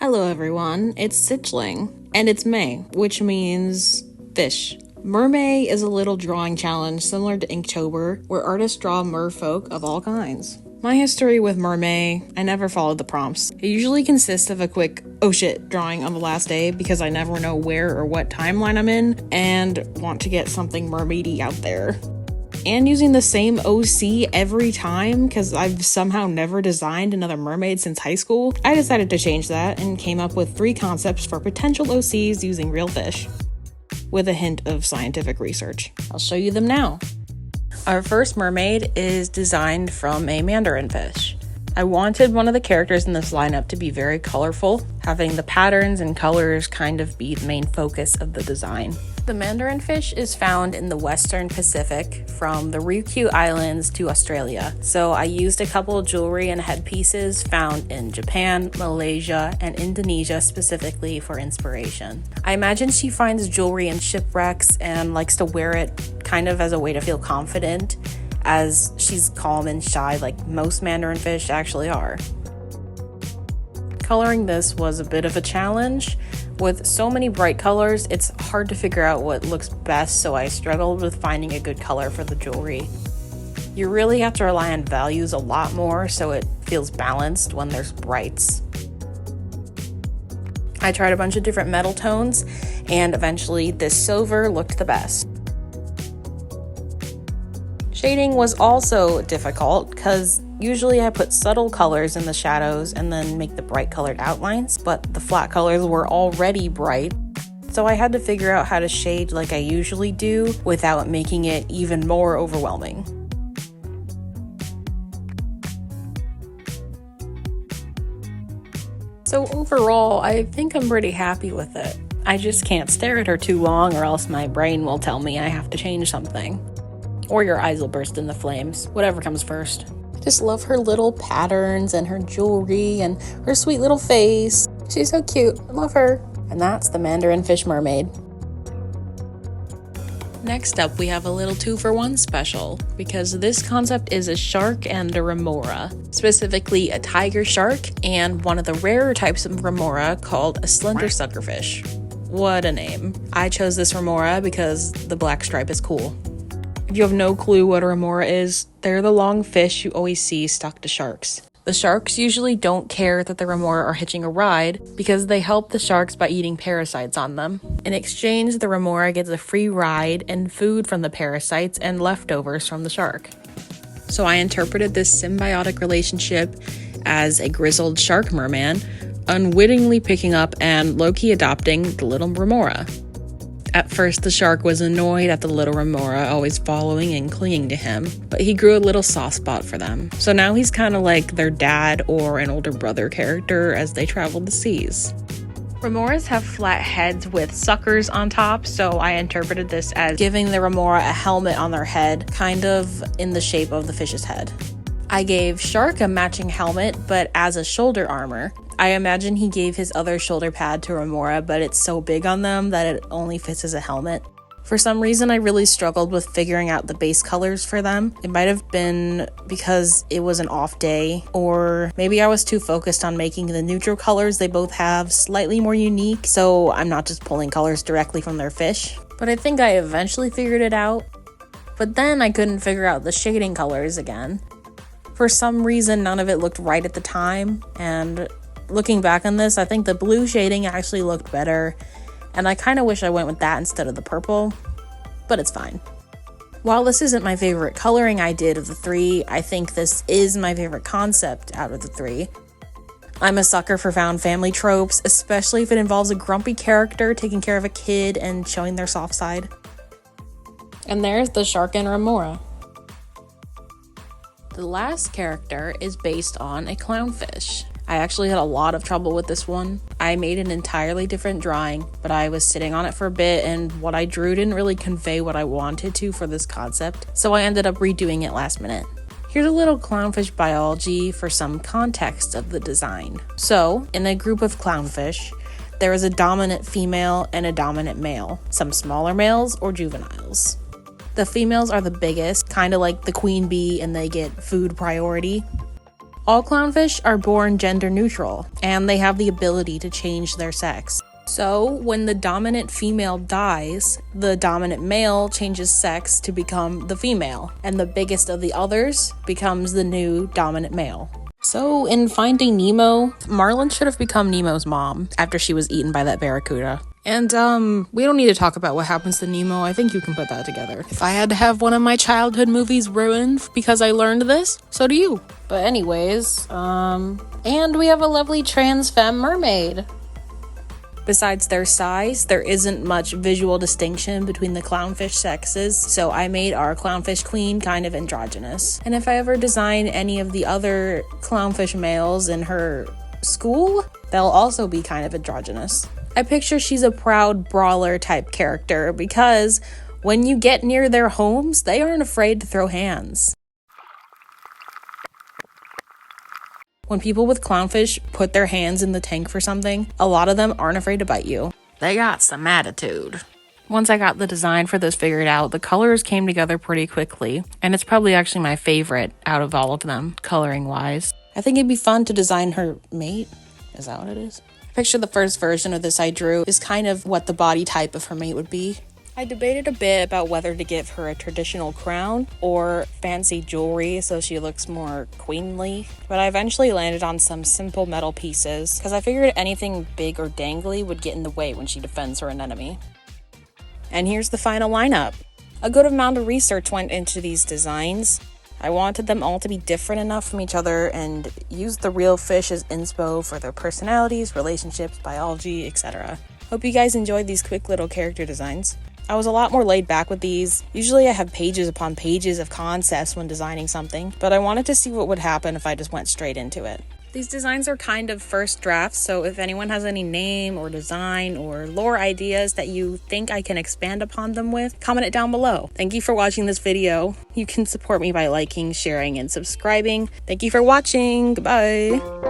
Hello everyone, it's Sichling, and it's May, which means fish. Mermay is a little drawing challenge similar to Inktober, where artists draw merfolk of all kinds. My history with mermay, I never followed the prompts. It usually consists of a quick, oh shit, drawing on the last day because I never know where or what timeline I'm in, and want to get something mermaidy out there. And using the same OC every time because I've somehow never designed another mermaid since high school, I decided to change that and came up with 3 concepts for potential OCs using real fish, with a hint of scientific research. I'll show you them now. Our first mermaid is designed from a Mandarinfish. I wanted one of the characters in this lineup to be very colorful, having the patterns and colors kind of be the main focus of the design. The Mandarinfish is found in the Western Pacific, from the Ryukyu Islands to Australia. So I used a couple of jewelry and headpieces found in Japan, Malaysia, and Indonesia specifically for inspiration. I imagine she finds jewelry in shipwrecks and likes to wear it kind of as a way to feel confident, as she's calm and shy like most Mandarinfish actually are. Coloring this was a bit of a challenge. With so many bright colors, it's hard to figure out what looks best, so I struggled with finding a good color for the jewelry. You really have to rely on values a lot more so it feels balanced when there's brights. I tried a bunch of different metal tones, and eventually this silver looked the best. Shading was also difficult because usually I put subtle colors in the shadows and then make the bright colored outlines, but the flat colors were already bright, so I had to figure out how to shade like I usually do without making it even more overwhelming. So overall, I think I'm pretty happy with it. I just can't stare at her too long or else my brain will tell me I have to change something. Or your eyes will burst into flames, whatever comes first. Just love her little patterns and her jewelry and her sweet little face. She's so cute. I love her. And that's the Mandarinfish mermaid. Next up, we have a little 2-for-1 special, because this concept is a shark and a remora, specifically a tiger shark and one of the rarer types of remora called a slender suckerfish. What a name. I chose this remora because the black stripe is cool. If you have no clue what a remora is, they're the long fish you always see stuck to sharks. The sharks usually don't care that the remora are hitching a ride because they help the sharks by eating parasites on them. In exchange, the remora gets a free ride and food from the parasites and leftovers from the shark. So I interpreted this symbiotic relationship as a grizzled shark merman unwittingly picking up and low-key adopting the little remora. At first, the shark was annoyed at the little remora always following and clinging to him, but he grew a little soft spot for them. So now he's kind of like their dad or an older brother character as they travel the seas. Remoras have flat heads with suckers on top, so I interpreted this as giving the remora a helmet on their head, kind of in the shape of the fish's head. I gave Shark a matching helmet, but as a shoulder armor. I imagine he gave his other shoulder pad to Remora, but it's so big on them that it only fits as a helmet. For some reason, I really struggled with figuring out the base colors for them. It might have been because it was an off day, or maybe I was too focused on making the neutral colors they both have slightly more unique, so I'm not just pulling colors directly from their fish. But I think I eventually figured it out. But then I couldn't figure out the shading colors again. For some reason, none of it looked right at the time, and looking back on this, I think the blue shading actually looked better, and I kind of wish I went with that instead of the purple, but it's fine. While this isn't my favorite coloring I did of the 3, I think this is my favorite concept out of the 3. I'm a sucker for found family tropes, especially if it involves a grumpy character taking care of a kid and showing their soft side. And there's the shark and remora. The last character is based on a clownfish. I actually had a lot of trouble with this one. I made an entirely different drawing, but I was sitting on it for a bit and what I drew didn't really convey what I wanted to for this concept, so I ended up redoing it last minute. Here's a little clownfish biology for some context of the design. So, in a group of clownfish, there is a dominant female and a dominant male, some smaller males or juveniles. The females are the biggest, kind of like the queen bee, and they get food priority. All clownfish are born gender neutral, and they have the ability to change their sex. So, when the dominant female dies, the dominant male changes sex to become the female, and the biggest of the others becomes the new dominant male. So, in Finding Nemo, Marlin should have become Nemo's mom after she was eaten by that barracuda. And, we don't need to talk about what happens to Nemo. I think you can put that together. If I had to have one of my childhood movies ruined because I learned this, so do you. But anyways, and we have a lovely trans femme mermaid. Besides their size, there isn't much visual distinction between the clownfish sexes, so I made our clownfish queen kind of androgynous. And if I ever design any of the other clownfish males in her school, they'll also be kind of androgynous. I picture she's a proud brawler type character because when you get near their homes, they aren't afraid to throw hands. When people with clownfish put their hands in the tank for something, a lot of them aren't afraid to bite you. They got some attitude. Once I got the design for this figured out, the colors came together pretty quickly, and it's probably actually my favorite out of all of them, coloring-wise. I think it'd be fun to design her mate. Is that what it is? I picture the first version of this I drew is kind of what the body type of her mate would be. I debated a bit about whether to give her a traditional crown or fancy jewelry so she looks more queenly, but I eventually landed on some simple metal pieces because I figured anything big or dangly would get in the way when she defends her anemone. And here's the final lineup. A good amount of research went into these designs. I wanted them all to be different enough from each other and use the real fish as inspo for their personalities, relationships, biology, etc. Hope you guys enjoyed these quick little character designs. I was a lot more laid back with these. Usually I have pages upon pages of concepts when designing something, but I wanted to see what would happen if I just went straight into it. These designs are kind of first drafts, so if anyone has any name or design or lore ideas that you think I can expand upon them with, comment it down below. Thank you for watching this video. You can support me by liking, sharing, and subscribing. Thank you for watching. Goodbye.